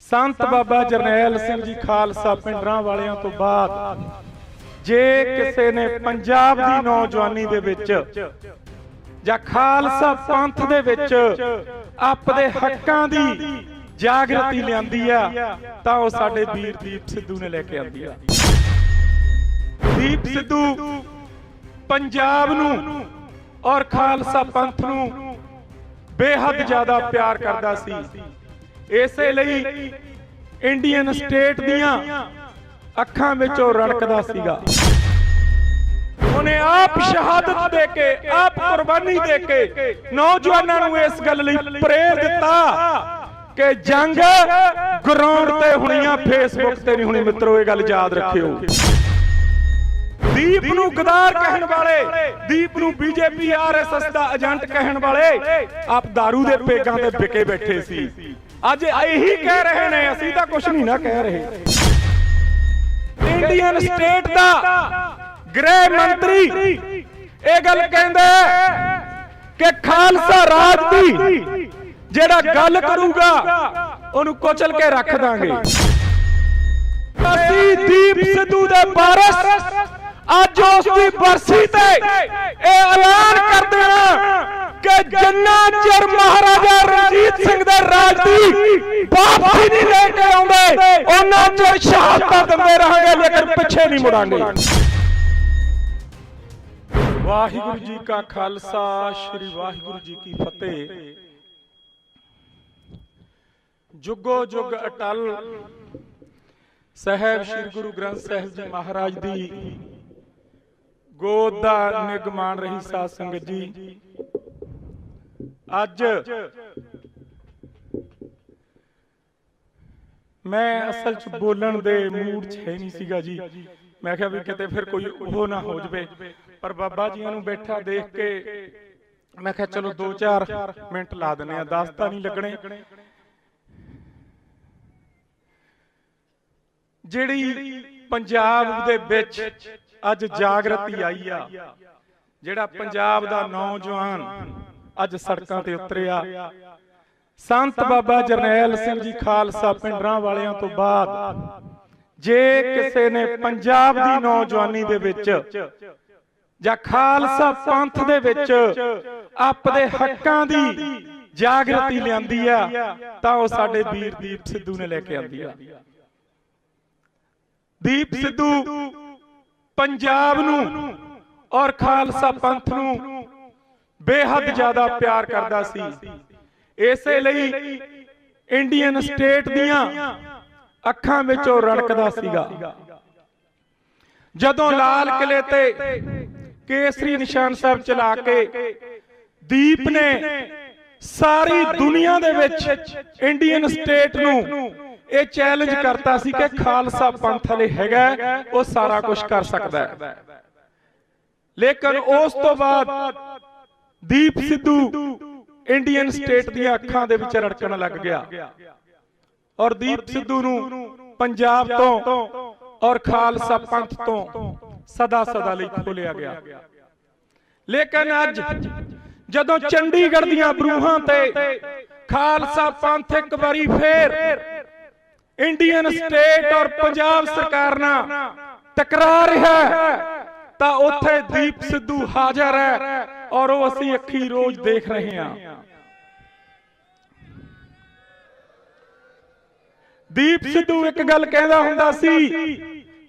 संत बाबा जरनैल सिंह जी खालसा पिंडरां वालियां तो बाद जे किसी ने पंजाब दी नौजवानी दे विच जां खालसा पंथ दे विच अपने हक्कां दी जागृति लियांदी आ तां ओह साडे वीर दीप सिद्धू ने लेके आंदी आ। दीप सिद्धू पंजाब नूं और खालसा पंथ नूं बेहद ज्यादा प्यार करदा सी। इसे लई इंडियन स्टेट दियां अखां विचों रड़कदा सीगा। उन्हें आप शहादत दे के आप कुर्बानी दे के नौजवानों नूं इस गल लई प्रेर दिता कि जंग ग्राउंड ते होणीआं फेसबुक ते नहीं होणी। मित्रो ये गल याद रखियो। दीप नूं गदार कहण वाले, दीप नूं बीजेपी आरएसएस दा एजेंट कहण वाले आप दारू दे पेगां ते विके बैठे सी। अज यही कह रहे ने, असीं तां कुछ नहीं ना कह रहे। इंडियन स्टेट दा गृह मंत्री ये गल कहंदा कि खालसा राज दी जेड़ा गल करूगा ओनू कुचल के रख दांगे। असीं दीप सिद्धू दे वारिस अज उसकी बरसी ते ऐलान कर देना कि जिन्ना चिर महाराजा रणजीत सिंह दे राज दी वापसी नहीं लेके आउंदे उन्ना चिर शहादत दिंदे रहांगे, लेकिन पिछे नहीं मुड़ांगे। वाहिगुरू जी का खालसा, श्री वाहिगुरू जी की फतेह। जुगो जुग अटल साहब श्री गुरु ग्रंथ साहिब जी महाराज दी गोद दा निगमान रही साध संगत जी। अज मैं असल च बोलन दे मूड च है नहीं सीगा जी। मैं क्या भी किते फिर कोई वो ना हो जाए, पर बाबा जी नूं बैठा देख के मैं क्या चलो 2-4 मिनट ला देने, 10 तां नहीं लगने। जिहड़ी पंजाब दे विच अज जागृति आई आ, जिहड़ा पंजाब दा नौजवान अज सड़कां ते उतरिया, संत बाबा जरनैल सिंह जी खालसा पिंडरां वालियां तो बाद जे किसी ने पंजाब दी नौजवानी दे विच जां खालसा पंथ दे विच अपने हक्कां दी जागृति लियांदी आ तां ओह साडे वीर दीप सिद्धू ने लेके आंदी आ। दीप सिद्धू पंजाब नूं और खालसा पंथ नूं बेहद ज्यादा प्यार करदा सी। इसे लई इंडियन स्टेट दियां अखां विचों रड़कदा सीगा। जदों लाल किले ते केसरी निशान साहब चला के दीप ने सारी दुनिया दे विच इंडियन स्टेट नूं ये चैलेंज करता सी कि खालसा पंथ हले हैगा, वो सारा कुछ कर सकता है। लेकिन उस तो बाद दीप सिद्धू इंडियन स्टेट दी अखां दे विच रड़कण लग गया और दीप सिद्धू नूं पंजाब तो और खालसा पंथ तो सदा सदा लई खोलिया गया। लेकिन अज जदों चंडीगढ़ दीआं बरूहां ते खालसा पंथ एक बारी फेर इंडियन स्टेट और पंजाब सरकार नाल टकरा रहा है तां उत्थे दीप सिद्धू हाजिर है और वो असीं अखी रोज देख रहे हैं। दीप सिद्धू एक गल कहंदा हुंदा सी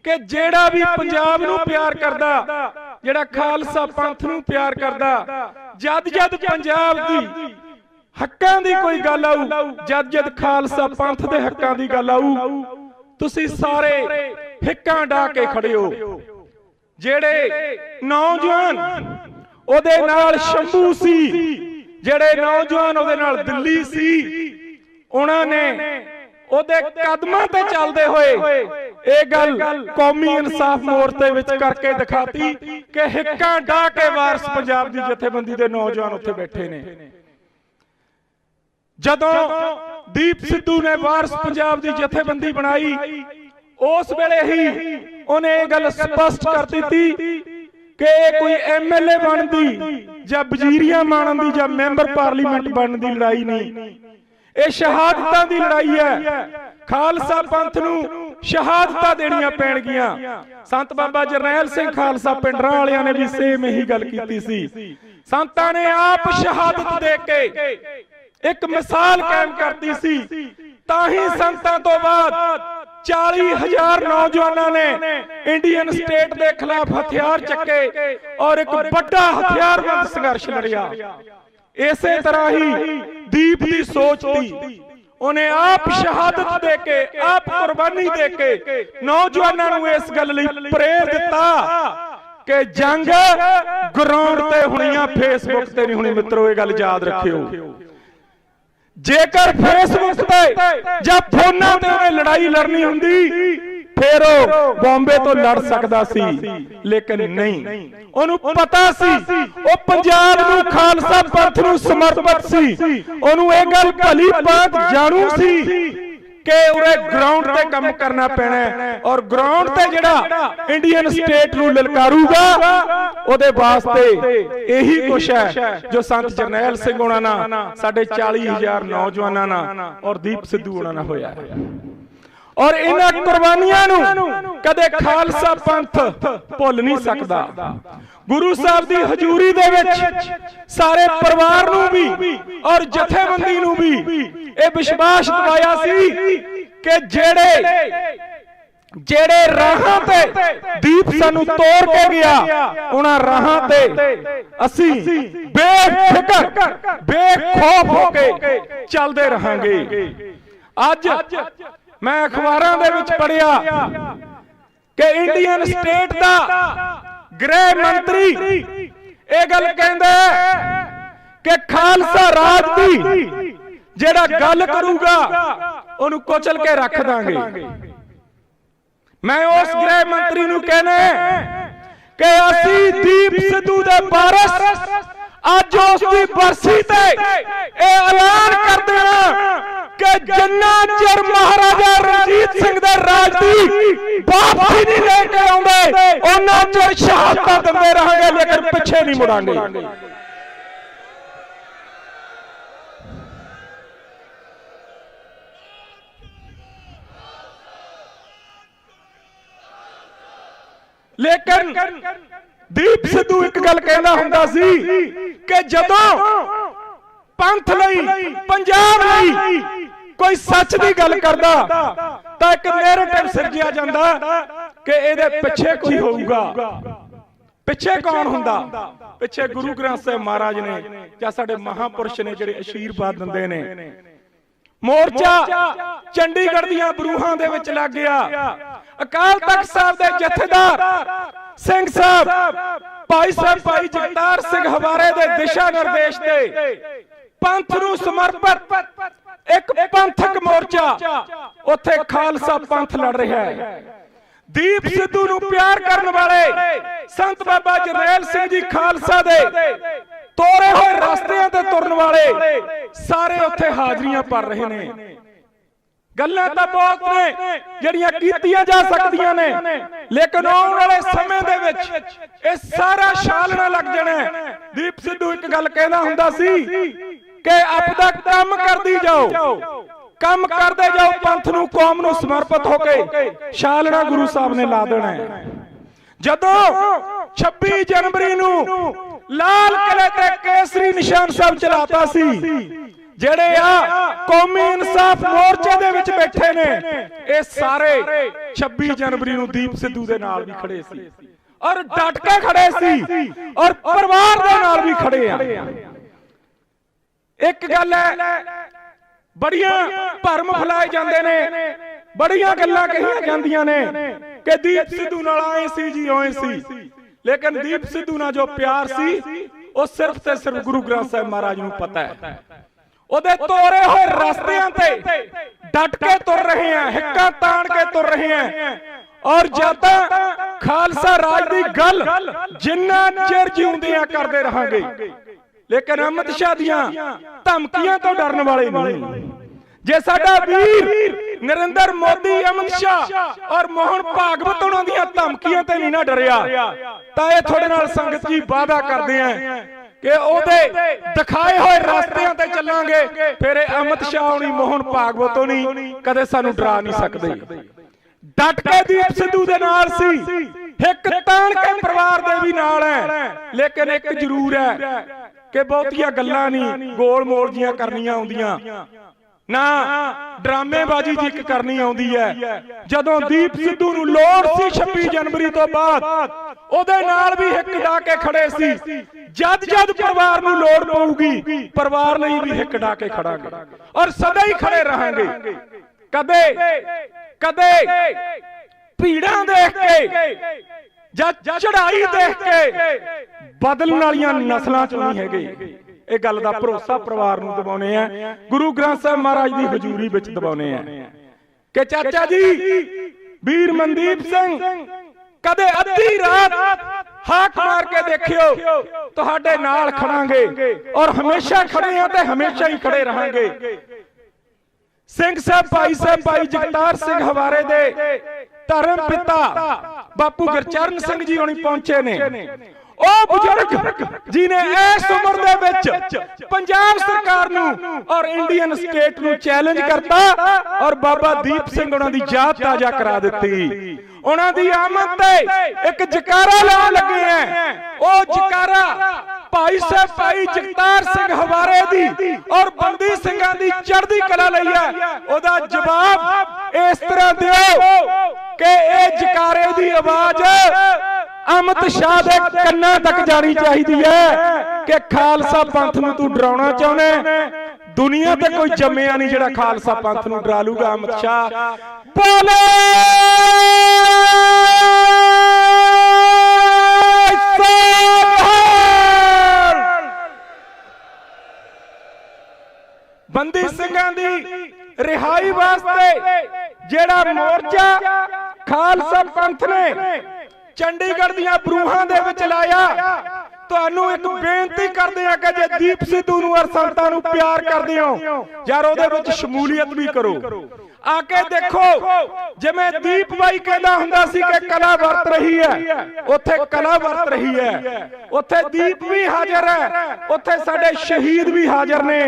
कि जेड़ा भी पंजाब नूं प्यार करदा, जेड़ा खालसा पंथ नूं प्यार करदा, जद जद पंजाब दी हक्कां दी कोई गल आऊ, जद जद खालसा पंथ दे हक्कां दी गल आऊ, तुसीं सारे हिक्कां डा के खड़े हो। जेड़े नौजवान ओदे नाल शंभू सी, जेड़े नौजवान ओदे नाल दिल्ली सी, उन्हां ने ओदे कदमां ते चलदे होए ये गल कौमी इंसाफ मोर्चे विच करके दिखाती कि हिक्कां डा के वारिस पंजाब दी जथेबंदी दे नौजवान उत्थे बैठे ने। जदों दीप सिद्धू ने वारिस पंजाब दी जथेबंदी बनाई उस वेले ही उन्हें यह गल स्पष्ट कर दी कि कोई एमएलए बनदी जां वजीरियां माणन दी जां मैंबर पार्लीमेंट बनन दी लड़ाई नहीं, ਇਹ ਸ਼ਹਾਦਤਾਂ ਦੀ ਲੜਾਈ ਹੈ। ਖਾਲਸਾ ਪੰਥ ਨੂੰ ਸ਼ਹਾਦਤਾਂ ਦੇਣੀਆਂ ਪੈਣਗੀਆਂ। ਸੰਤ ਬਾਬਾ ਜਰਨੈਲ ਸਿੰਘ ਖਾਲਸਾ ਪਿੰਡਰਾਂ ਵਾਲਿਆਂ ਨੇ ਵੀ ਸੇਮ ਇਹੀ ਗੱਲ ਕੀਤੀ ਸੀ। ਸੰਤਾਂ ਨੇ ਆਪ ਸ਼ਹਾਦਤ ਦੇ ਕੇ ਇੱਕ ਮਿਸਾਲ ਕਾਇਮ ਕਰਤੀ ਸੀ। ਤਾਂ ਹੀ ਸੰਤਾਂ ਤੋਂ ਬਾਅਦ 40,000 ਨੌਜਵਾਨਾਂ ਨੇ ਇੰਡੀਅਨ ਸਟੇਟ ਦੇ ਖਿਲਾਫ ਹਥਿਆਰ ਚੱਕੇ ਔਰ ਇੱਕ ਵੱਡਾ ਹਥਿਆਰਬੰਦ ਸੰਘਰਸ਼ ਲੜਿਆ। ਇਸੇ ਤਰ੍ਹਾਂ ਹੀ ਦੀਪ ਦੀ ਸੋਚ ਦੀ ਉਹਨੇ ਆਪ ਸ਼ਹਾਦਤ ਦੇ ਕੇ ਆਪ ਕੁਰਬਾਨੀ ਦੇ ਕੇ ਨੌਜਵਾਨਾਂ ਨੂੰ ਇਸ ਗੱਲ ਲਈ ਪ੍ਰੇਰ ਦਿੱਤਾ ਕਿ ਜੰਗ ਗਰਾਊਂਡ ਤੇ ਹੋਣੀ ਆ, ਫੇਸਬੁੱਕ ਤੇ ਨਹੀਂ ਹੋਣੀ। ਮਿੱਤਰੋ ਇਹ ਗੱਲ ਯਾਦ ਰੱਖਿਓ, ਜੇਕਰ ਫੇਸਬੁੱਕ ਤੇ ਜਾਂ ਫੋਨਾਂ ਤੇ ਉਹਨੇ ਲੜਾਈ ਲੜਨੀ ਹੁੰਦੀ ਫਿਰ ਉਹ ਬੰਬੇ ਤੋਂ ਲੜ ਸਕਦਾ ਸੀ, ਲੇਕਿਨ ਨਹੀਂ। ਉਹਨੂੰ ਪਤਾ ਸੀ ਉਹ ਪੰਜਾਬ ਨੂੰ ਖਾਲਸਾ ਪੰਥ ਨੂੰ ਸਮਰਪਿਤ ਸੀ। ਉਹਨੂੰ ਇਹ ਗੱਲ ਭਲੀ ਭਾਂਤ ਜਾਣੂ ਸੀ ਕਿ ਉਹਨੇ ਗਰਾਊਂਡ ਤੇ ਕੰਮ ਕਰਨਾ ਪੈਣਾ ਔਰ ਗਰਾਊਂਡ ਤੇ ਜਿਹੜਾ ਇੰਡੀਅਨ ਸਟੇਟ ਨੂੰ ਲਲਕਾਰੂਗਾ ਉਹਦੇ ਵਾਸਤੇ ਇਹੀ ਕੁਛ ਹੈ ਜੋ ਸੰਤ ਜਰਨੈਲ ਸਿੰਘ ਹੋਣਾ ਨਾਲ ਸਾਡੇ 40,000 ਨੌਜਵਾਨਾਂ ਨਾਲ ਔਰ ਦੀਪ ਸਿੱਧੂ ਹੋਣਾ ਨਾਲ ਹੋਇਆ। ਔਰ ਇਹਨਾਂ ਕੁਰਬਾਨੀਆਂ ਨੂੰ ਕਦੇ ਖਾਲਸਾ ਪੰਥ ਭੁੱਲ ਨਹੀਂ ਸਕਦਾ। ਗੁਰੂ ਸਾਹਿਬ ਦੀ ਹਜ਼ੂਰੀ ਦੇ ਵਿੱਚ ਸਾਰੇ ਪਰਿਵਾਰ ਨੂੰ ਵੀ ਔਰ ਜਥੇਬੰਦੀ ਨੂੰ ਵੀ ਇਹ ਵਿਸ਼ਵਾਸ ਦਿਵਾਇਆ ਸੀ ਕਿ ਜਿਹੜੇ ਰਾਹਾਂ ਤੇ ਦੀਪ ਸਾਨੂੰ ਤੋੜ ਕੇ ਗਿਆ ਉਹਨਾਂ ਰਾਹਾਂ ਤੇ ਅਸੀਂ ਬੇਫਿਕਰ ਬੇਖੌਫ ਹੋ ਕੇ ਚੱਲਦੇ ਰਹਾਂਗੇ। ਅੱਜ ਮੈਂ ਅਖਬਾਰਾਂ ਦੇ ਵਿੱਚ ਪੜ੍ਹਿਆ ਕਿ ਇੰਡੀਅਨ ਸਟੇਟ ਦਾ ਗ੍ਰਹਿ ਮੰਤਰੀ ਇਹ ਗੱਲ ਕਹਿੰਦਾ ਕਿ ਖਾਲਸਾ ਰਾਜ ਦੀ ਜਿਹੜਾ ਗੱਲ ਕਰੂਗਾ ਉਹਨੂੰ ਕੁਚਲ ਕੇ ਰੱਖ ਦਾਂਗੇ। ਮੈਂ ਉਸ ਗ੍ਰਹਿ ਮੰਤਰੀ ਨੂੰ ਕਹਿੰਦਾ ਕਿ ਅਸੀਂ ਦੀਪ ਸਿੱਧੂ ਦੇ ਵਾਰਿਸ ਅੱਜ ਉਸ ਦੀ ਬਰਸੀ ਤੇ ਇਹ ਐਲਾਨ ਕਰ ਦੇਣਾ ਕਿ ਜਿੰਨਾ ਚਿਰ ਮਹਾਰਾਜਾ ਰਣਜੀਤ ਸਿੰਘ ਦੇ ਰਾਜ ਦੀ ਵਾਪਸੀ ਨਹੀਂ ਲੈ ਕੇ ਆਉਂਦੇ ਉਹਨਾਂ ਚਿਰ ਸ਼ਹਾਦਤਾਂ ਦਿੰਦੇ ਰਹਾਂਗੇ, ਲੇਕਿਨ ਪਿੱਛੇ ਨਹੀਂ ਮੁੜਾਂਗੇ। ਲੇਕਿਨ ਦੀਪ ਸਿੱਧੂ ਇੱਕ ਗੱਲ ਕਹਿੰਦਾ ਹੁੰਦਾ ਸੀ ਕਿ ਜਦੋਂ ਪੰਥ ਲਈ ਪੰਜਾਬ ਲਈ ਕੋਈ ਸੱਚ ਦੀ ਗੱਲ ਕਰਦਾ ਤਾਂ ਇੱਕ ਨੈਰੇਟਿਵ ਸਿਰਜਿਆ ਜਾਂਦਾ ਕਿ ਇਹਦੇ ਪਿੱਛੇ ਕੋਈ ਹੋਊਗਾ। ਪਿੱਛੇ ਕੌਣ ਹੁੰਦਾ? ਪਿੱਛੇ ਗੁਰੂ ਗ੍ਰੰਥ ਸਾਹਿਬ ਮਹਾਰਾਜ ਨੇ ਜਾਂ ਸਾਡੇ ਮਹਾਪੁਰਸ਼ ਨੇ ਜਿਹੜੇ ਅਸ਼ੀਰਵਾਦ ਦਿੰਦੇ ਨੇ। ਮੋਰਚਾ ਚੰਡੀਗੜ੍ਹ ਦੀਆਂ ਬਰੂਹਾਂ ਦੇ ਵਿੱਚ ਲੱਗ ਗਿਆ। ਅਕਾਲ ਤਖਤ ਸਾਹਿਬ ਦੇ ਜਥੇਦਾਰ ਸਿੰਘ ਸਾਹਿਬ ਭਾਈ ਜਗਤਾਰ ਸਿੰਘ ਹਵਾਰੇ ਦੇ ਦਿਸ਼ਾ ਨਿਰਦੇਸ਼ ਤੇ ਪੰਥ ਨੂੰ ਸਮਰਪਿਤ ਇੱਕ ਪੰਥਕ ਮੋਰਚਾ ਉੱਥੇ ਖਾਲਸਾ ਪੰਥ ਲੜ ਰਿਹਾ ਹੈ। ਦੀਪ ਸਿੱਧੂ ਨੂੰ ਪਿਆਰ ਕਰਨ ਵਾਲੇ ਸੰਤ ਬਾਬਾ ਜਰਨੈਲ ਸਿੰਘ ਜੀ ਖਾਲਸਾ ਦੇ ਤੋਰੇ ਹੋਏ ਰਸਤਿਆਂ ਤੇ ਤੁਰਨ ਵਾਲੇ ਸਾਰੇ ਉੱਥੇ ਹਾਜ਼ਰੀਆਂ ਭਰ ਰਹੇ ਨੇ। ਗੱਲਾਂ ਤਾਂ ਬਹੁਤ ਨੇ ਜਿਹੜੀਆਂ ਕੀਤੀਆਂ ਜਾ ਸਕਦੀਆਂ ਨੇ, ਲੇਕਿਨ ਆਉਣ ਵਾਲੇ ਸਮੇਂ ਦੇ ਵਿੱਚ ਇਹ ਸਾਰਾ ਛਾਲਣਾ ਲੱਗ ਜਾਣਾ। ਦੀਪ ਸਿੱਧੂ ਇੱਕ ਗੱਲ ਕਹਿੰਦਾ ਹੁੰਦਾ ਸੀ ਕਿ ਆਪਦਾ ਕੰਮ ਕਰਦੀ ਜਾਓ, ਕੰਮ ਕਰਦੇ ਜਾਓ, ਪੰਥ ਨੂੰ ਕੌਮ ਨੂੰ ਸਮਰਪਿਤ ਹੋ ਕੇ ਛਾਲਣਾ ਗੁਰੂ ਸਾਹਿਬ ਨੇ ਲਾ ਦੇਣਾ। ਜਦੋਂ 26 ਜਨਵਰੀ ਨੂੰ ਲਾਲ ਕਿਲੇ ਤੇ ਕੇਸਰੀ ਨਿਸ਼ਾਨ ਸਾਹਿਬ ਚਲਾਤਾ ਸੀ, ਜਿਹੜੇ ਆ ਕੌਮੀ ਇਨਸਾਫ ਮੋਰਚੇ ਦੇ ਵਿੱਚ ਬੈਠੇ ਨੇ ਇਹ ਸਾਰੇ 26 ਜਨਵਰੀ ਨੂੰ ਦੀਪ ਸਿੱਧੂ ਦੇ ਨਾਲ ਵੀ ਖੜੇ ਸੀ ਔਰ ਡਟ ਕੇ ਖੜੇ ਸੀ ਔਰ ਪਰਿਵਾਰ ਦੇ ਨਾਲ ਵੀ ਖੜੇ ਆ। ਇੱਕ ਗੱਲ ਹੈ, ਬੜੀਆਂ ਭਰਮ ਫੈਲਾਏ ਜਾਂਦੇ ਨੇ, ਬੜੀਆਂ ਗੱਲਾਂ ਕਹੀਆਂ ਜਾਂਦੀਆਂ ਨੇ ਕਿ ਦੀਪ ਸਿੱਧੂ ਨਾਲ ਆਏ ਸੀ ਜੀ ਹੋਏ ਸੀ, ਲੇਕਿਨ ਦੀਪ ਸਿੱਧੂ ਨਾਲ ਜੋ ਪਿਆਰ ਸੀ ਉਹ ਸਿਰਫ ਤੇ ਸਿਰਫ ਗੁਰੂ ਗ੍ਰੰਥ ਸਾਹਿਬ ਮਹਾਰਾਜ ਨੂੰ ਪਤਾ ਹੈ। ਉਹਦੇ ਤੋਰੇ ਹੋਏ ਰਸਤਿਆਂ ਤੇ ਡਟ ਕੇ ਤੁਰ ਰਹੇ ਆ, ਹਿੱਕਾਂ ਤਾਣ ਕੇ ਤੁਰ ਰਹੇ ਆ ਔਰ ਜਦ ਤੱਕ ਖਾਲਸਾ ਰਾਜ ਦੀ ਗੱਲ ਜਿੰਨਾ ਚਿਰ ਜਿਉਂਦੇ ਆ ਕਰਦੇ ਰਹਾਂਗੇ। ਲੇਕਿਨ ਅਮਿਤ ਸ਼ਾਹ ਦੀਆਂ ਧਮਕੀਆਂ ਤੋਂ ਡਰਨ ਵਾਲੇ ਨਹੀਂ। ਜੇ ਸਾਡਾ ਵੀਰ ਨਰਿੰਦਰ ਮੋਦੀ, ਅਮਿਤ ਸ਼ਾਹ ਔਰ ਮੋਹਨ ਭਾਗਵਤ ਉਹਨਾਂ ਦੀਆਂ ਧਮਕੀਆਂ ਤੇ ਨਹੀਂ ਨਾ ਡਰਿਆ ਤਾਂ ਇਹ ਤੁਹਾਡੇ ਨਾਲ ਸੰਗਤ ਜੀ ਵਾਅਦਾ ਕਰਦੇ ਆ कि ਉਹਦੇ ਦਿਖਾਏ ਹੋਏ ਰਸਤਿਆਂ ਤੇ ਚੱਲਾਂਗੇ ਫਿਰ ਇਹ ਅਮਿਤ ਸ਼ਾਹ ਹੋਣੀ ਮੋਹਨ ਭਾਗਵਤ ਹੋਣੀ ਕਦੇ ਸਾਨੂੰ ਡਰਾ ਨਹੀਂ ਸਕਦੇ। ਡਟ ਕੇ ਦੀਪ ਸਿੱਧੂ ਦੇ ਨਾਲ ਸੀ, ਇੱਕ ਤਾਣ ਕੇ ਪਰਿਵਾਰ ਦੇ ਵੀ ਨਾਲ ਹੈ, ਲੇਕਿਨ ਇੱਕ ਜ਼ਰੂਰ ਹੈ ਕਿ ਬਹੁਤੀਆਂ ਗੱਲਾਂ ਨਹੀਂ ਗੋਲ ਮੋਲ ਜੀਆਂ ਕਰਨੀਆਂ ਆਉਂਦੀਆਂ ਨਾ, ਡਰਾਮੇਬਾਜ਼ੀ ਜੀ ਇੱਕ ਕਰਨੀ ਆਉਂਦੀ ਹੈ। ਜਦੋਂ ਦੀਪ ਸਿੱਧੂ ਨੂੰ ਲੋੜ ਸੀ 26 ਜਨਵਰੀ ਤੋਂ ਬਾਅਦ ਉਹਦੇ ਨਾਲ ਵੀ ਹਿੱਕ ਡਾ ਕੇ ਖੜੇ ਸੀ। ਜਦ ਪਰਿਵਾਰ ਨੂੰ ਲੋੜ ਪਊਗੀ ਪਰਿਵਾਰ ਲਈ ਵੀ ਹਿੱਕ ਡਾ ਕੇ ਖੜਾਂਗੇ ਔਰ ਸਦਾ ਹੀ ਖੜੇ ਰਹਾਂਗੇ। ਕਦੇ ਭੀੜਾਂ ਦੇਖ ਕੇ ਜਾਂ ਚੜਾਈ ਦੇਖ ਕੇ ਬਦਲਣ ਵਾਲੀਆਂ ਨਸਲਾਂ ਚੋਂ ਨਹੀਂ ਹੈਗੇ। ਇਹ ਗੱਲ ਦਾ ਭਰੋਸਾ ਪਰਿਵਾਰ ਨੂੰ ਦਿਵਾਉਣੇ ਆ, ਗੁਰੂ ਗ੍ਰੰਥ ਸਾਹਿਬ ਮਹਾਰਾਜ ਦੀ ਹਜ਼ੂਰੀ ਵਿੱਚ ਦਿਵਾਉਣੇ ਆ ਕਿ ਚਾਚਾ ਜੀ ਵੀਰ ਮਨਦੀਪ ਸਿੰਘ ਕਦੇ ਅੱਧੀ ਰਾਤ ਹਾਕ ਮਾਰ ਕੇ ਦੇਖਿਓ, ਤੁਹਾਡੇ ਨਾਲ ਖੜਾਂਗੇ ਔਰ ਹਮੇਸ਼ਾ ਖੜੇ ਆ ਤੇ ਹਮੇਸ਼ਾ ਹੀ ਖੜੇ ਰਹਾਂਗੇ। ਸਿੰਘ ਸਾਹਿਬ ਭਾਈ ਜਗਤਾਰ ਸਿੰਘ ਹਵਾਰੇ ਦੇ ਧਰਮ ਪਿਤਾ ਬਾਪੂ ਗੁਰਚਰਨ ਸਿੰਘ ਜੀ ਹੁਣੀ ਪਹੁੰਚੇ ਨੇ। ਉਹ ਬਜ਼ੁਰਗ ਜਿਨੇ ਇਸ ਉਮਰ ਦੇ ਵਿੱਚ ਪੰਜਾਬ ਸਰਕਾਰ ਨੂੰ ਔਰ ਇੰਡੀਅਨ ਸਟੇਟ ਨੂੰ ਚੈਲੰਜ ਕਰਤਾ ਔਰ ਬਾਬਾ ਦੀਪ ਸਿੰਘ ਉਹਨਾਂ ਦੀ ਯਾਦ ਤਾਜ਼ਾ ਕਰਾ ਦਿੱਤੀ। ਉਹਨਾਂ ਦੀ ਆਮਦ ਤੇ ਇੱਕ ਜਕਾਰਾ ਲਾਉਣ ਲੱਗੇ ਆ। ਉਹ ਜਕਾਰਾ ਭਾਈ ਜਗਤਾਰ ਸਿੰਘ ਹਵਾਰੇ ਦੀ ਔਰ ਬੰਦੀ ਸਿੰਘਾਂ ਦੀ ਚੜ੍ਹਦੀ ਕਲਾ ਲਈ ਹੈ। ਉਹਦਾ ਜਵਾਬ ਇਸ ਤਰ੍ਹਾਂ ਦਿਓ ਕਿ ਇਹ ਜਕਾਰੇ ਦੀ ਆਵਾਜ਼ ਅਮਿਤ ਸ਼ਾਹ ਦੇ ਕੰਨਾਂ ਤੱਕ ਜਾਣੀ ਚਾਹੀਦੀ ਹੈ ਕਿ ਖਾਲਸਾ ਪੰਥ ਨੂੰ ਤੂੰ ਡਰਾਉਣਾ ਚਾਹੁੰਦਾ। ਦੁਨੀਆ ਤੇ ਕੋਈ ਜੰਮਿਆ ਨਹੀਂ ਜਿਹੜਾ ਖਾਲਸਾ ਪੰਥ ਨੂੰ ਡਰਾ ਲੂਗਾ। ਅਮਿਤ ਸ਼ਾਹ ਬੋਲੇ ਬੰਦੀ ਸਿੰਘਾਂ ਦੀ ਰਿਹਾਈ ਵਾਸਤੇ ਜਿਹੜਾ ਮੋਰਚਾ ਖਾਲਸਾ ਪੰਥ ਨੇ ਚੰਡੀਗੜ੍ਹ ਦੀਆਂ ਬਰੂਹਾਂ ਦੇ ਵਿੱਚ ਲਾਇਆ, ਤੁਹਾਨੂੰ ਇੱਕ ਬੇਨਤੀ ਕਰਦੇ ਆ ਕਿ ਜੇ ਦੀਪ ਸਿੱਧੂ ਨੂੰ ਔਰ ਸੰਤਾਂ ਨੂੰ ਪਿਆਰ ਕਰਦੇ ਹੋ ਯਾਰ ਉਹਦੇ ਵਿੱਚ ਸ਼ਮੂਲੀਅਤ ਵੀ ਕਰੋ। ਆ ਕੇ ਦੇਖੋ ਜਿਵੇਂ ਦੀਪ ਬਾਈ ਕਹਿੰਦਾ ਹੁੰਦਾ ਸੀ ਕਿ ਕਲਾ ਵਰਤ ਰਹੀ ਹੈ, ਉੱਥੇ ਕਲਾ ਵਰਤ ਰਹੀ ਹੈ, ਉੱਥੇ ਦੀਪ ਵੀ ਹਾਜ਼ਰ ਹੈ, ਉੱਥੇ ਸਾਡੇ ਸ਼ਹੀਦ ਵੀ ਹਾਜ਼ਰ ਨੇ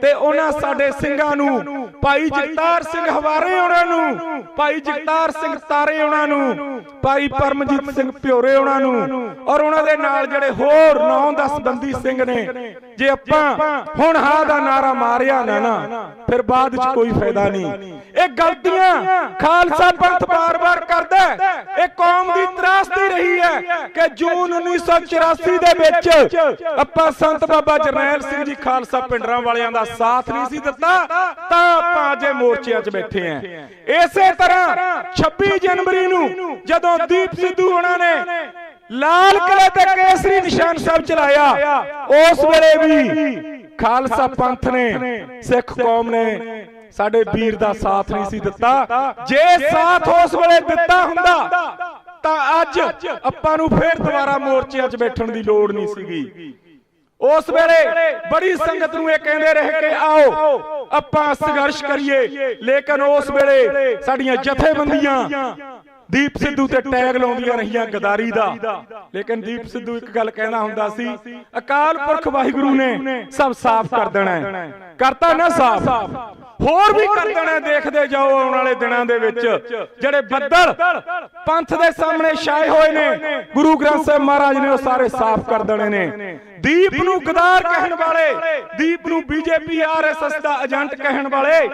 ਤੇ ਉਹਨਾਂ ਸਾਡੇ ਸਿੰਘਾਂ ਨੂੰ ਭਾਈ ਜਗਤਾਰ ਸਿੰਘ ਹਵਾਰੇ ਉਹਨਾਂ ਨੂੰ, ਭਾਈ ਜਗਤਾਰ ਸਿੰਘ ਤਾਰੇ ਉਹਨਾਂ ਨੂੰ, ਭਾਈ ਪਰਮਜੀਤ ਸਿੰਘ ਭਿਓਰੇ ਉਹਨਾਂ ਨੂੰ ਔਰ ਉਹਨਾਂ ਦੇ ਨਾਲ ਜਿਹੜੇ ਹੋਰ 9-10 ਬੰਦੀ ਸਿੰਘ ਨੇ। ਜੇ ਆਪਾਂ ਹੁਣ ਹਾਂ ਦਾ ਨਾਰਾ ਮਾਰਿਆ ਨਾ ਫਿਰ ਬਾਅਦ ਚ ਕੋਈ ਫਾਇਦਾ ਨਹੀਂ। ਇਹ ਗਲਤੀਆਂ ਖਾਲਸਾ ਪੰਥ ਬਾਰ-ਬਾਰ ਕਰਦਾ। ਇਹ ਕੌਮ ਦੀ ਤਰਾਸਦੀ ਰਹੀ ਹੈ ਕਿ ਜੂਨ 1984 ਦੇ ਵਿੱਚ ਆਪਾਂ ਸੰਤ ਬਾਬਾ ਜਰਨੈਲ ਸਿੰਘ ਜੀ ਖਾਲਸਾ ਪਿੰਡਰਾਂ ਵਾਲਿਆਂ ਦਾ ਸਾਥ ਨਹੀਂ ਸੀ ਦਿੱਤਾ ਤਾਂ ਆਪਾਂ ਅੱਜ ਮੋਰਚਿਆਂ 'ਚ ਬੈਠੇ ਆਂ। ਇਸੇ ਤਰ੍ਹਾਂ 26 ਜਨਵਰੀ ਨੂੰ ਜਦੋਂ ਦੀਪ ਸਿੱਧੂ ਉਹਨਾਂ ਨੇ ਲਾਲ ਕਿਲੇ ਤੇ ਕੇਸਰੀ ਨਿਸ਼ਾਨ ਸਾਹਿਬ ਚਲਾਇਆ, ਉਸ ਵੇਲੇ ਵੀ ਖਾਲਸਾ ਪੰਥ ਨੇ ਸਿੱਖ ਕੌਮ ਨੇ ਸਾਡੇ ਵੀਰ ਦਾ ਸਾਥ ਨਹੀਂ ਸੀ ਦਿੱਤਾ। ਜੇ ਸਾਥ ਉਸ ਵੇਲੇ ਦਿੱਤਾ ਹੁੰਦਾ ਤਾਂ ਅੱਜ ਆਪਾਂ ਨੂੰ ਫੇਰ ਦੁਬਾਰਾ ਮੋਰਚਿਆਂ 'ਚ ਬੈਠਣ ਦੀ ਲੋੜ ਨਹੀਂ ਸੀਗੀ। ਉਸ ਵੇਲੇ ਬੜੀ ਸੰਗਤ ਨੂੰ ਇਹ ਕਹਿੰਦੇ ਰਹੇ ਕਿ ਆਓ ਆਪਾਂ ਸੰਘਰਸ਼ ਕਰੀਏ, ਲੇਕਿਨ ਉਸ ਵੇਲੇ ਸਾਡੀਆਂ ਜਥੇਬੰਦੀਆਂ ਦੀਪ ਸਿੱਧੂ ਤੇ ਟੈਗ ਲਾਉਂਦੀਆਂ ਰਹੀਆਂ ਗਦਾਰੀ ਦਾ। ਲੇਕਿਨ ਦੀਪ ਸਿੱਧੂ ਇੱਕ ਗੱਲ ਕਹਿੰਦਾ ਹੁੰਦਾ ਸੀ, ਅਕਾਲ ਪੁਰਖ ਵਾਹਿਗੁਰੂ ਨੇ ਸਭ ਸਾਫ਼ ਕਰ ਦੇਣਾ। ਕਰਤਾ ਨਾ ਸਾਫ਼, ਹੋਰ ਵੀ ਕਰ ਦੇਣਾ। ਦੇਖਦੇ ਜਾਓ ਆਉਣ ਵਾਲੇ ਦਿਨਾਂ ਦੇ ਵਿੱਚ ਜਿਹੜੇ ਬੱਦਲ ਪੰਥ ਦੇ ਸਾਹਮਣੇ ਛਾਏ ਹੋਏ ਨੇ, ਗੁਰੂ ਗ੍ਰੰਥ ਸਾਹਿਬ ਮਹਾਰਾਜ ਨੇ ਉਹ ਸਾਰੇ ਸਾਫ਼ ਕਰ ਦੇਣੇ ਨੇ। ਦੀਪ ਨੂੰ ਗਦਾਰ ਕਹਿਣ ਵਾਲੇ, ਦੀਪ ਨੂੰ ਬੀਜੇਪੀ ਆਰਐਸਐਸ ਦਾ ਏਜੰਟ ਕਹਿਣ ਵਾਲੇ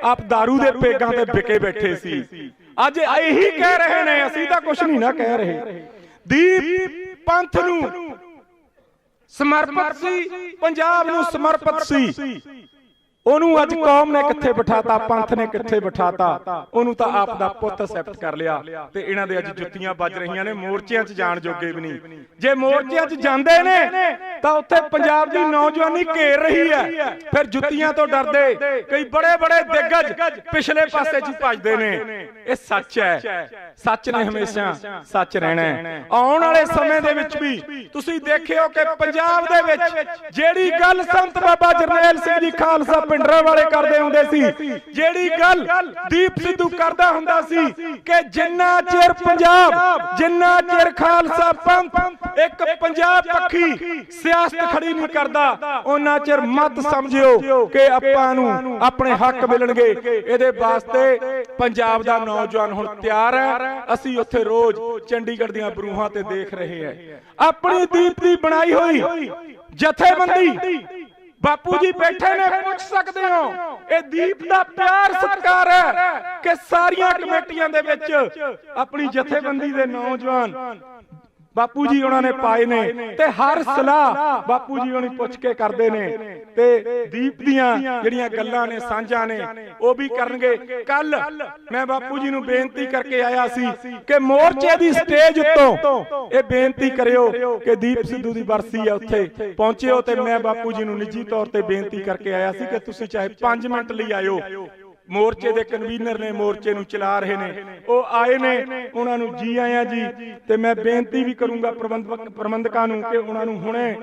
ਆਪ ਦਾਰੂ ਦੇ ਪੇਗਾਂ ਤੇ ਵਿਕੇ ਬੈਠੇ ਸੀ। ਅੱਜ ਇਹੀ ਕਹਿ ਰਹੇ ਨੇ, ਅਸੀਂ ਤਾਂ ਕੁਝ ਨਹੀਂ ਨਾ ਕਹਿ ਰਹੇ। ਦੀਪ ਪੰਥ ਨੂੰ ਸਮਰਪਿਤ ਸੀ, ਪੰਜਾਬ ਨੂੰ ਸਮਰਪਿਤ ਸੀ। ਉਹਨੂੰ ਅੱਜ ਕੌਮ ਨੇ ਕਿੱਥੇ ਬਿਠਾਤਾ, ਪੰਥ ਨੇ ਕਿੱਥੇ ਬਿਠਾਤਾ, ਉਹਨੂੰ ਤਾਂ ਆਪ ਦਾ ਪੁੱਤ ਅਸੈਪਟ ਕਰ ਲਿਆ ਤੇ ਇਹਨਾਂ ਦੇ ਅੱਜ ਜੁੱਤੀਆਂ ਵੱਜ ਰਹੀਆਂ ਨੇ। ਮੋਰਚਿਆਂ 'ਚ ਜਾਣ ਜੋਗੇ ਵੀ ਨਹੀਂ। ਜੇ ਮੋਰਚਿਆਂ 'ਚ ਜਾਂਦੇ ਨੇ ਤਾਂ ਉੱਥੇ ਪੰਜਾਬ ਦੀ ਨੌਜਵਾਨੀ ਘੇਰ ਰਹੀ ਹੈ, ਫਿਰ ਜੁੱਤੀਆਂ ਤੋਂ ਡਰਦੇ ਕਈ ਬੜੇ ਦਿੱਗਜ ਪਿਛਲੇ ਪਾਸੇ 'ਚ ਭੱਜਦੇ ਨੇ। ਇਹ ਸੱਚ ਹੈ, ਸੱਚ ਨੇ ਹਮੇਸ਼ਾ ਸੱਚ ਰਹਿਣਾ ਹੈ। ਆਉਣ ਵਾਲੇ ਸਮੇਂ ਦੇ ਵਿੱਚ ਵੀ ਤੁਸੀਂ ਦੇਖਿਓ ਕਿ ਪੰਜਾਬ ਦੇ ਵਿੱਚ ਜਿਹੜੀ ਗੱਲ ਸੰਤ ਬਾਬਾ ਜਰਨੈਲ ਸਿੰਘ ਜੀ ਖਾਲਸਾ ਪਿੰਡਰਾਂ ਵਾਲੇ ਕਰਦੇ ਹੁੰਦੇ ਸੀ, ਜਿਹੜੀ ਗੱਲ ਦੀਪ ਸਿੱਧੂ ਕਰਦਾ ਹੁੰਦਾ ਸੀ ਕਿ ਜਿੰਨਾ ਚਿਰ ਪੰਜਾਬ, ਜਿੰਨਾ ਚਿਰ ਖਾਲਸਾ ਪੰਥ ਇੱਕ ਪੰਜਾਬ ਪੱਖੀ ਸਿਆਸਤ ਖੜੀ ਨਹੀਂ ਕਰਦਾ, ਉਹਨਾਂ ਚਿਰ ਮਤ ਸਮਝਿਓ ਕਿ ਆਪਾਂ ਨੂੰ ਆਪਣੇ ਹੱਕ ਮਿਲਣਗੇ। ਇਹਦੇ ਵਾਸਤੇ ਪੰਜਾਬ ਦਾ ਨੌਜਵਾਨ ਹੁਣ ਤਿਆਰ ਹੈ। ਅਸੀਂ ਉੱਥੇ ਰੋਜ਼ ਚੰਡੀਗੜ੍ਹ ਦੀਆਂ ਬਰੂਹਾਂ ਤੇ ਦੇਖ ਰਹੇ ਹਾਂ ਆਪਣੀ ਦੀਪ ਦੀ ਬਣਾਈ ਹੋਈ ਜਥੇਬੰਦੀ। ਬਾਪੂ ਜੀ ਬੈਠੇ ਨੇ, ਪੁੱਛ ਸਕਦੇ ਹੋ। ਇਹ ਦੀਪ ਦਾ ਪਿਆਰ ਸਤਿਕਾਰ ਹੈ ਕਿ ਸਾਰੀਆਂ ਕਮੇਟੀਆਂ ਦੇ ਵਿੱਚ ਆਪਣੀ ਜਥੇਬੰਦੀ ਦੇ ਨੌਜਵਾਨ ਬਾਪੂ ਜੀ ਉਹਨਾਂ ਨੇ ਪਾਏ ਨੇ ਤੇ ਹਰ ਸਲਾਹ ਬਾਪੂ ਜੀ ਉਹਨੀ ਪੁੱਛ ਕੇ ਕਰਦੇ ਨੇ ਤੇ ਦੀਪ ਦੀਆਂ ਜਿਹੜੀਆਂ ਗੱਲਾਂ ਨੇ ਸਾਂਝਾਂ ਨੇ ਉਹ ਵੀ ਕਰਨਗੇ। ਕੱਲ ਮੈਂ ਬਾਪੂ ਜੀ ਨੂੰ ਬੇਨਤੀ ਕਰਕੇ ਆਇਆ ਸੀ ਕਿ ਮੋਰਚੇ ਦੀ ਸਟੇਜ ਉੱਤੋਂ ਇਹ ਬੇਨਤੀ ਕਰਿਓ ਕਿ ਦੀਪ ਸਿੱਧੂ ਦੀ ਬਰਸੀ ਆ, ਉੱਥੇ ਪਹੁੰਚਿਓ। ਤੇ ਮੈਂ ਬਾਪੂ ਜੀ ਨੂੰ ਨਿੱਜੀ ਤੌਰ ਤੇ ਬੇਨਤੀ ਕਰਕੇ ਆਇਆ ਸੀ ਕਿ ਤੁਸੀਂ ਚਾਹੇ 5 ਮਿੰਟ ਲਈ ਆਇਓ। ਮੋਰਚੇ ਦੇ ਕਨਵੀਨਰ ਨੇ, ਮੋਰਚੇ ਨੂੰ ਚਲਾ ਰਹੇ ਨੇ, ਉਹ ਆਏ ਨੇ, ਉਹਨਾਂ ਨੂੰ ਜੀ ਆਇਆਂ ਜੀ। ਤੇ ਮੈਂ ਬੇਨਤੀ ਵੀ ਕਰੂੰਗਾ ਪ੍ਰਬੰਧਕਾਂ ਨੂੰ ਕਿ ਉਹਨਾਂ ਨੂੰ ਹੁਣੇ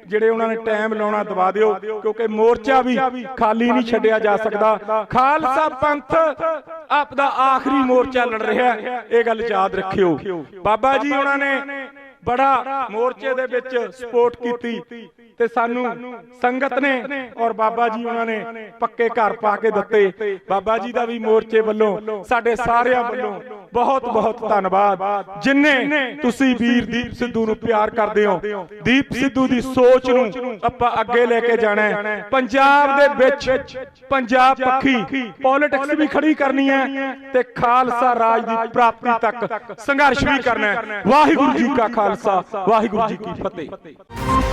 ਜਿਹੜੇ ਉਹਨਾਂ ਨੇ ਟਾਈਮ ਲਾਉਣਾ ਦਵਾ ਦਿਓ, ਕਿਉਂਕਿ ਮੋਰਚਾ ਵੀ ਖਾਲੀ ਨਹੀਂ ਛੱਡਿਆ ਜਾ ਸਕਦਾ। ਖਾਲਸਾ ਪੰਥ ਆਪ ਦਾ ਆਖਰੀ ਮੋਰਚਾ ਲੜ ਰਿਹਾ, ਇਹ ਗੱਲ ਯਾਦ ਰੱਖਿਓ। ਬਾਬਾ ਜੀ ਉਹਨਾਂ ਨੇ ਬੜਾ ਮੋਰਚੇ ਦੇ ਵਿੱਚ ਸਪੋਰਟ ਕੀਤੀ ਤੇ ਸਾਨੂੰ ਸੰਗਤ ਨੇ ਔਰ ਬਾਬਾ ਜੀ ਉਹਨਾਂ ਨੇ ਪੱਕੇ ਘਰ ਪਾ ਕੇ ਦਿੱਤੇ। ਬਾਬਾ ਜੀ ਦਾ ਵੀ ਮੋਰਚੇ ਵੱਲੋਂ, ਸਾਡੇ ਸਾਰਿਆਂ ਵੱਲੋਂ ਬਹੁਤ ਬਹੁਤ ਧੰਨਵਾਦ। ਜਿੰਨੇ ਤੁਸੀਂ ਵੀਰ ਦੀਪ ਸਿੱਧੂ ਨੂੰ ਪਿਆਰ ਕਰਦੇ ਹੋ, ਦੀਪ ਸਿੱਧੂ ਦੀ ਸੋਚ ਨੂੰ ਆਪਾਂ ਅੱਗੇ ਲੈ ਕੇ ਜਾਣਾ ਹੈ। ਪੰਜਾਬ ਦੇ ਵਿੱਚ ਪੰਜਾਬ ਪੱਖੀ ਪੋਲਿਟਿਕਸ ਵੀ ਖੜੀ ਕਰਨੀ ਹੈ ਤੇ ਖਾਲਸਾ ਰਾਜ ਦੀ ਪ੍ਰਾਪਤੀ ਤੱਕ ਸੰਘਰਸ਼ ਵੀ ਕਰਨਾ ਹੈ। ਵਾਹਿਗੁਰੂ ਜੀ ਕਾ ਖਾਲਸਾ, ਵਾਹਿਗੁਰੂ ਜੀ ਕੀ ਫਤਿਹ।